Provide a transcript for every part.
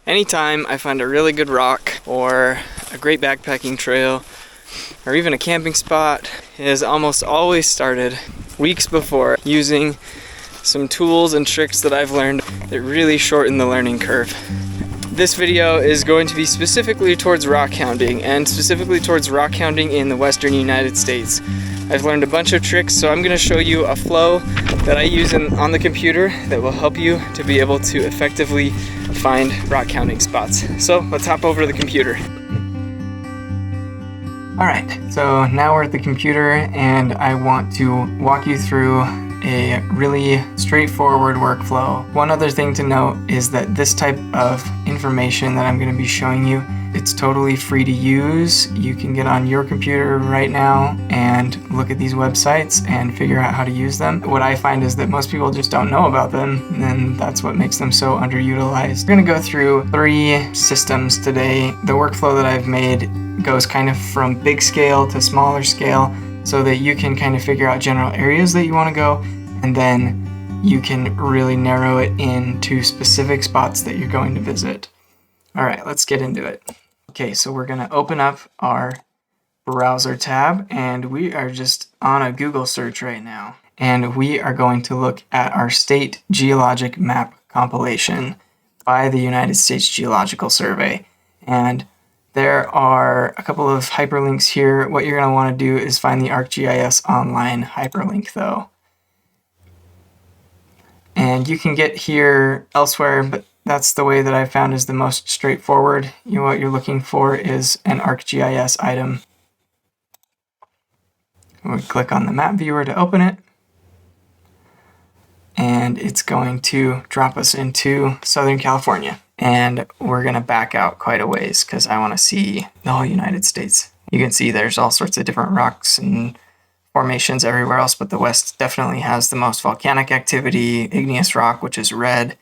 Anytime I find a really good rock or a great backpacking trail or even a camping spot, it has almost always started weeks before using some tools and tricks that I've learned that really shorten the learning curve. This video is going to be specifically towards rockhounding, and specifically towards rockhounding in the western United States. I've learned a bunch of tricks, so I'm going to show you a flow that I use on the computer that will help you to be able to effectively find rockhounding spots. So let's hop over to the computer. Alright, so now we're at the computer and I want to walk you through a really straightforward workflow. One other thing to note is that this type of information that I'm going to be showing you, it's totally free to use. You can get on your computer right now and look at these websites and figure out how to use them. What I find is that most people just don't know about them, and that's what makes them so underutilized. We're going to go through 3 systems today. The workflow that I've made goes kind of from big scale to smaller scale, so that you can kind of figure out general areas that you want to go, and then you can really narrow it into specific spots that you're going to visit. All right, let's get into it. Okay, so we're going to open up our browser tab, and we are just on a Google search right now. And we are going to look at our state geologic map compilation by the United States Geological Survey. And there are a couple of hyperlinks here. What you're going to want to do is find the ArcGIS online hyperlink though. And you can get here elsewhere, but that's the way that I found is the most straightforward. What you're looking for is an ArcGIS item. We click on the map viewer to open it. And it's going to drop us into Southern California. And we're going to back out quite a ways because I want to see the whole United States. You can see there's all sorts of different rocks and formations everywhere else, but the West definitely has the most volcanic activity, igneous rock, which is red,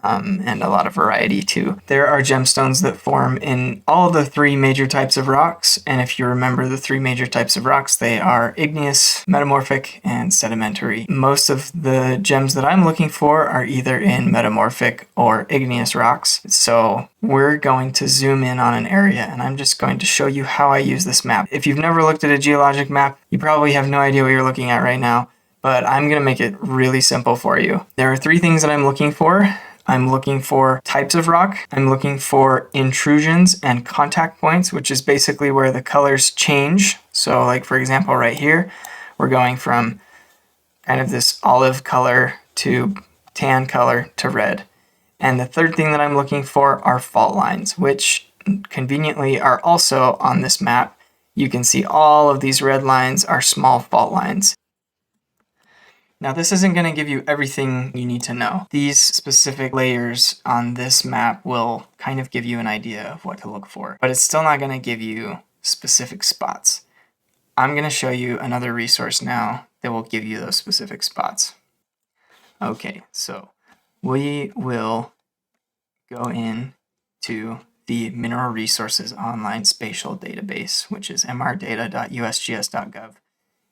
and a lot of variety too. There are gemstones that form in all of the 3 major types of rocks, and if you remember the 3 major types of rocks, they are igneous, metamorphic, and sedimentary. Most of the gems that I'm looking for are either in metamorphic or igneous rocks, so we're going to zoom in on an area, and I'm just going to show you how I use this map. If you've never looked at a geologic map, you probably have no idea what you're looking at right now, but I'm going to make it really simple for you. There are 3 things that I'm looking for. I'm looking for types of rock, I'm looking for intrusions and contact points, which is basically where the colors change. So like for example right here, we're going from kind of this olive color to tan color to red. And the third thing that I'm looking for are fault lines, which conveniently are also on this map. You can see all of these red lines are small fault lines. Now this isn't going to give you everything you need to know. These specific layers on this map will kind of give you an idea of what to look for, but it's still not going to give you specific spots. I'm going to show you another resource now that will give you those specific spots. Okay, so we will go in to the Mineral Resources Online Spatial Database, which is mrdata.usgs.gov,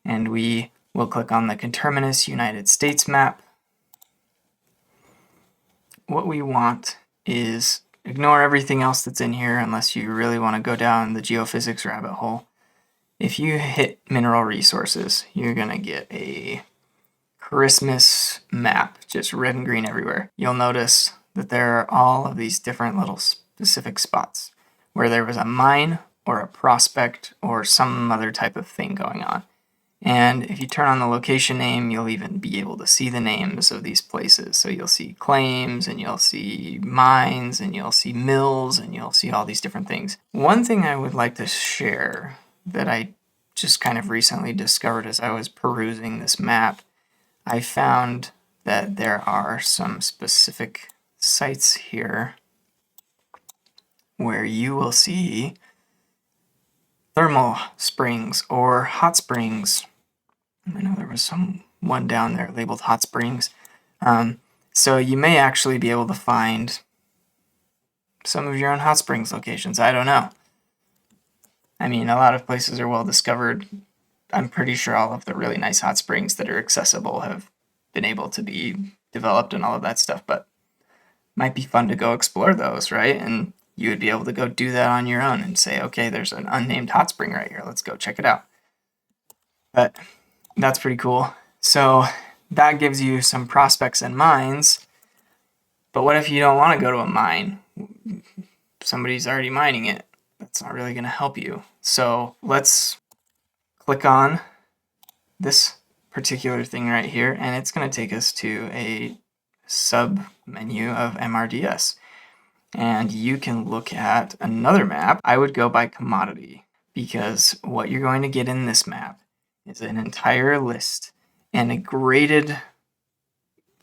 and we'll click on the Conterminous United States map. What we want is ignore everything else that's in here unless you really want to go down the geophysics rabbit hole. If you hit Mineral Resources, you're going to get a Christmas map, just red and green everywhere. You'll notice that there are all of these different little specific spots where there was a mine or a prospect or some other type of thing going on. And if you turn on the location name, you'll even be able to see the names of these places. So you'll see claims, and you'll see mines, and you'll see mills, and you'll see all these different things. One thing I would like to share that I just kind of recently discovered as I was perusing this map, I found that there are some specific sites here where you will see thermal springs or hot springs. I know there was one down there labeled hot springs. So you may actually be able to find some of your own hot springs locations. I don't know. I mean, a lot of places are well discovered. I'm pretty sure all of the really nice hot springs that are accessible have been able to be developed and all of that stuff, but might be fun to go explore those, right? And you would be able to go do that on your own and say, okay, there's an unnamed hot spring right here. Let's go check it out. But that's pretty cool. So that gives you some prospects and mines. But what if you don't want to go to a mine? Somebody's already mining it. That's not really going to help you. So let's click on this particular thing right here, and it's going to take us to a sub menu of MRDS. And you can look at another map. I would go by commodity, because what you're going to get in this map is an entire list and a graded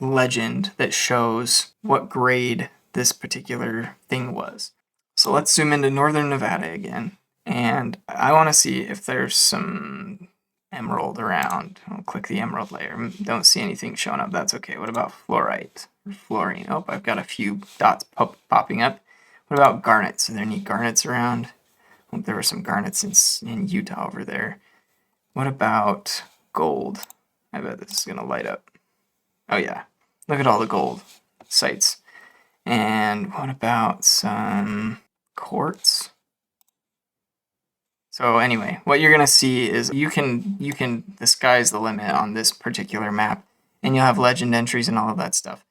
legend that shows what grade this particular thing was. So let's zoom into northern Nevada again, and I want to see if there's some emerald around. I'll click the emerald layer. Don't see anything showing up. That's okay. What about fluorite or fluorine? Oh, I've got a few dots popping up. What about garnets? Are there any garnets around? Oh, there were some garnets in Utah over there. What about gold? I bet this is going to light up. Oh yeah, look at all the gold sites. And what about some quartz? So anyway, what you're gonna see is you can the sky's the limit on this particular map, and you'll have legend entries and all of that stuff.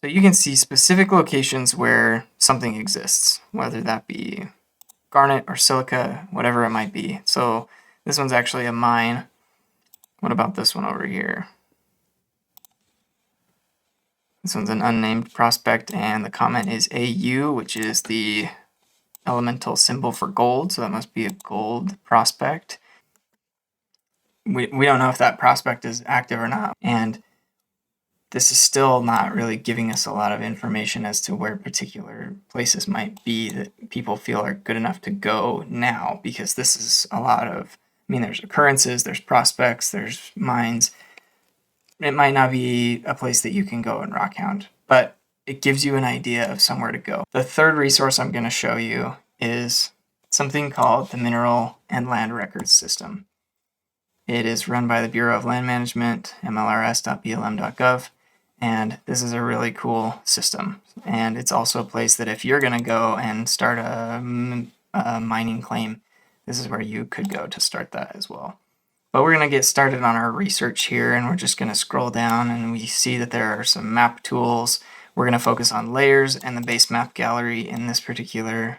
So you can see specific locations where something exists, whether that be garnet or silica, whatever it might be. So this one's actually a mine. What about this one over here? This one's an unnamed prospect, and the comment is AU, which is the elemental symbol for gold, so that must be a gold prospect. We don't know if that prospect is active or not, and this is still not really giving us a lot of information as to where particular places might be that people feel are good enough to go now, because this is a lot of, I mean, there's occurrences, there's prospects, there's mines. It might not be a place that you can go in Rockhound, but it gives you an idea of somewhere to go. The third resource I'm going to show you is something called the Mineral and Land Records System. It is run by the Bureau of Land Management, mlrs.blm.gov, and this is a really cool system. And it's also a place that if you're going to go and start a mining claim, this is where you could go to start that as well. But we're going to get started on our research here, and we're just going to scroll down, and we see that there are some map tools. We're going to focus on layers and the base map gallery in this particular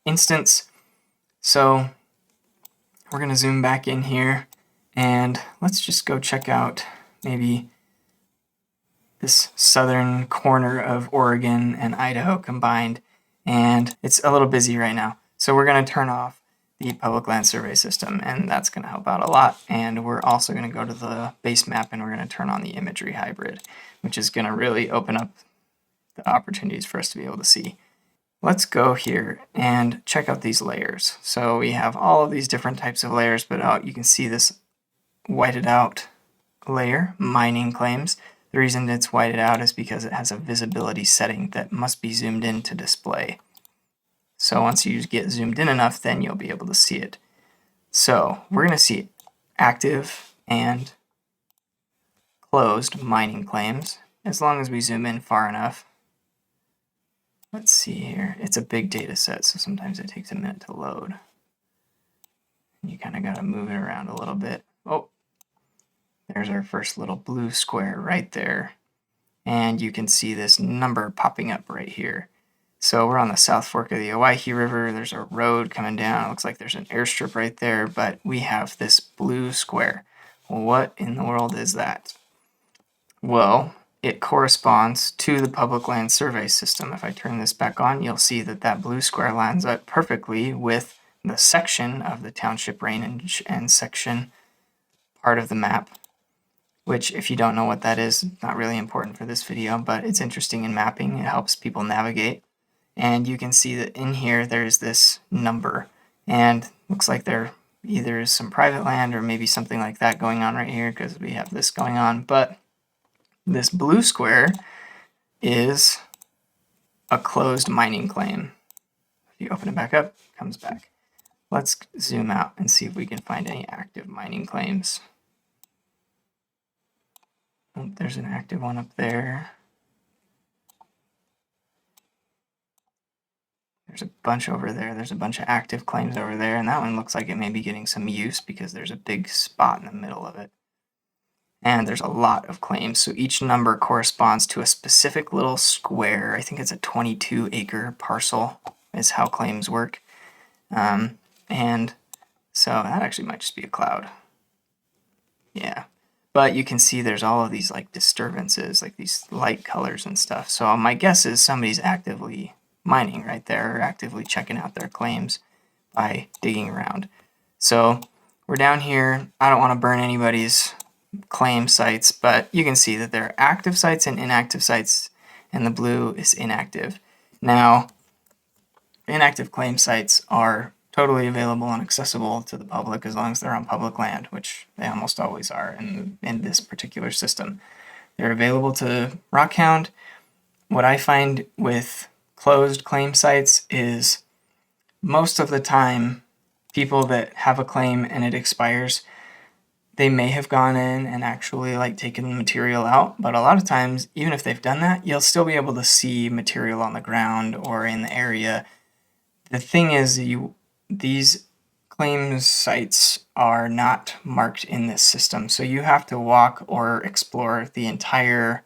instance. So we're going to zoom back in here, and let's just go check out maybe this southern corner of Oregon and Idaho combined. And it's a little busy right now, so we're going to turn off the public land survey system, and that's going to help out a lot. And we're also going to go to the base map, and we're going to turn on the imagery hybrid, which is going to really open up the opportunities for us to be able to see. Let's go here and check out these layers. So we have all of these different types of layers, but you can see this whited out layer, mining claims. The reason it's whited out is because it has a visibility setting that must be zoomed in to display. So once you get zoomed in enough, then you'll be able to see it. So we're going to see active and closed mining claims as long as we zoom in far enough. Let's see here. It's a big data set, so sometimes it takes a minute to load. You kind of got to move it around a little bit. Oh, there's our first little blue square right there. And you can see this number popping up right here. So we're on the South Fork of the Owyhee River. There's a road coming down. It looks like there's an airstrip right there, but we have this blue square. What in the world is that? Well, it corresponds to the public land survey system. If I turn this back on, you'll see that that blue square lines up perfectly with the section of the township range and section part of the map, which, if you don't know what that is, not really important for this video, but it's interesting in mapping. It helps people navigate. And you can see that in here there's this number, and looks like there either is some private land or maybe something like that going on right here, because we have this going on. But this blue square is a closed mining claim. If you open it back up, it comes back. Let's zoom out and see if we can find any active mining claims. Oh, there's an active one up there. There's a bunch over there. There's a bunch of active claims over there, and that one looks like it may be getting some use because there's a big spot in the middle of it. And there's a lot of claims, so each number corresponds to a specific little square. I think it's a 22-acre parcel is how claims work. And so that actually might just be a cloud. Yeah. But you can see there's all of these like disturbances, like these light colors and stuff. So my guess is somebody's actively mining right there, or actively checking out their claims by digging around. So we're down here. I don't want to burn anybody's claim sites, but you can see that there are active sites and inactive sites, and the blue is inactive. Now, inactive claim sites are totally available and accessible to the public as long as they're on public land, which they almost always are in this particular system. They're available to Rockhound. What I find with closed claim sites is most of the time people that have a claim and it expires, they may have gone in and actually like taken the material out, but a lot of times, even if they've done that, you'll still be able to see material on the ground or in the area. The thing is, these claims sites are not marked in this system, so you have to walk or explore the entire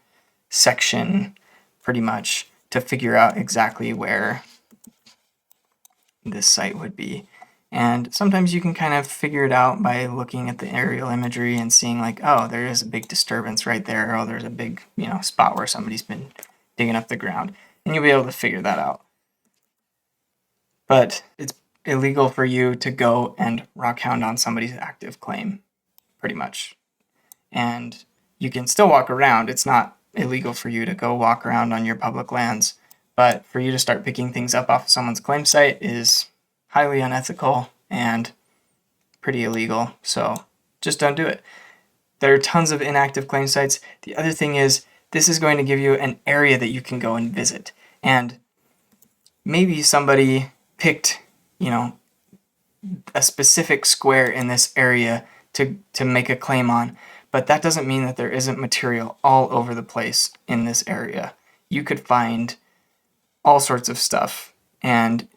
section pretty much to figure out exactly where this site would be. And sometimes you can kind of figure it out by looking at the aerial imagery and seeing like, oh, there is a big disturbance right there. Oh, there's a big, spot where somebody's been digging up the ground. And you'll be able to figure that out. But it's illegal for you to go and rockhound on somebody's active claim, pretty much. And you can still walk around. It's not illegal for you to go walk around on your public lands. But for you to start picking things up off of someone's claim site is highly unethical and pretty illegal, so just don't do it. There are tons of inactive claim sites. The other thing is, this is going to give you an area that you can go and visit. And maybe somebody picked, a specific square in this area to make a claim on, but that doesn't mean that there isn't material all over the place in this area. You could find all sorts of stuff, and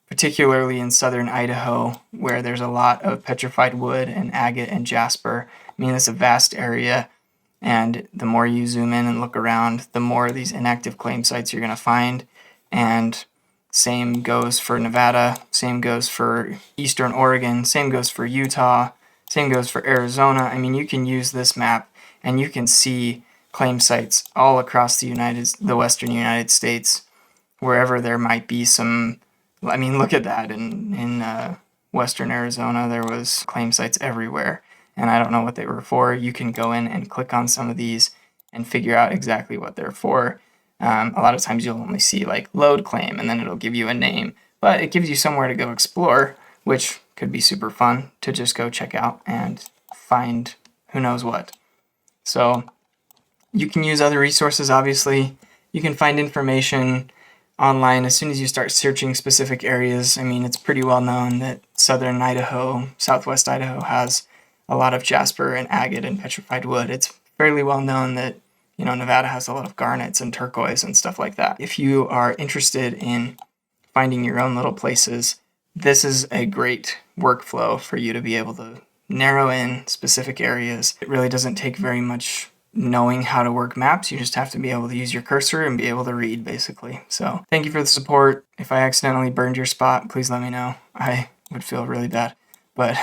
particularly in southern Idaho, where there's a lot of petrified wood and agate and jasper. I mean, it's a vast area, and the more you zoom in and look around, the more of these inactive claim sites you're going to find. And same goes for Nevada, same goes for eastern Oregon, same goes for Utah, same goes for Arizona. I mean, you can use this map and you can see claim sites all across the western United States, wherever there might be some. I mean, look at that. In western Arizona, there was claim sites everywhere, and I don't know what they were for. You can go in and click on some of these and figure out exactly what they're for. A lot of times you'll only see like load claim, and then it'll give you a name, but it gives you somewhere to go explore, which could be super fun to just go check out and find who knows what. So you can use other resources, obviously. You can find information online as soon as you start searching specific areas. I mean, it's pretty well known that southern Idaho, southwest Idaho has a lot of jasper and agate and petrified wood. It's fairly well known that, Nevada has a lot of garnets and turquoise and stuff like that. If you are interested in finding your own little places, this is a great workflow for you to be able to narrow in specific areas. It really doesn't take very much knowing how to work maps. You just have to be able to use your cursor and be able to read, basically. So thank you for the support. If I accidentally burned your spot, please let me know. I would feel really bad. But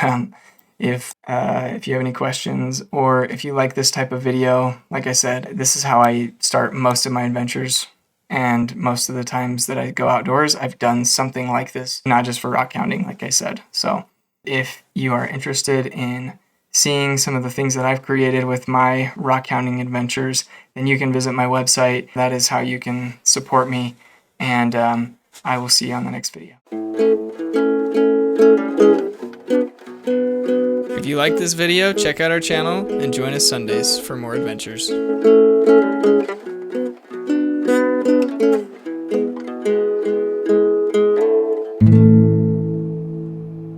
if you have any questions, or if you like this type of video, like I said, this is how I start most of my adventures. And most of the times that I go outdoors, I've done something like this, not just for rockhounding, like I said. So if you are interested in seeing some of the things that I've created with my rockhounding adventures, then you can visit my website. That is how you can support me, and I will see you on the next video. If you like this video, check out our channel and join us Sundays for more adventures.